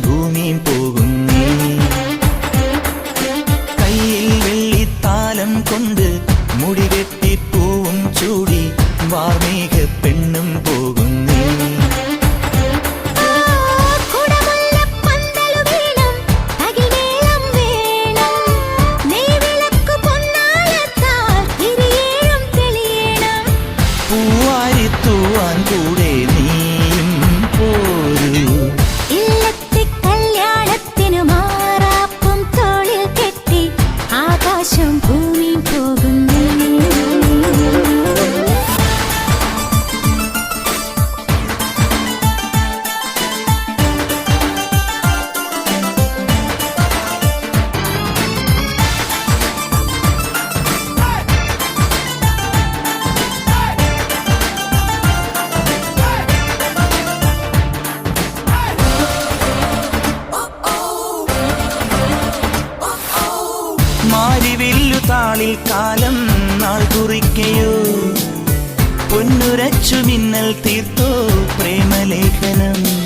ഭൂമിയും പോകുന്നേ. കയ്യിൽ വെള്ളിത്താലം കൊണ്ട് മുടികെട്ടി പൂവും ചൂടി വാർമേഘ പെണ്ണും പോകുന്നേ. പൂവാരിത്തൂവാൻ കൂടെ നീയും പോരൂ. ഇല്ലത്തെ കല്യാണത്തിന് മാറാപ്പും തോളിൽ കെട്ടി ആകാശം ഭൂമി പോകുന്നു. മാരിവില്ലു താളിൽ കാലം നാൾ കുറിക്കയോ, പൊന്നുരച്ചു മിന്നൽ തീർത്തോ പ്രേമലേഖനം.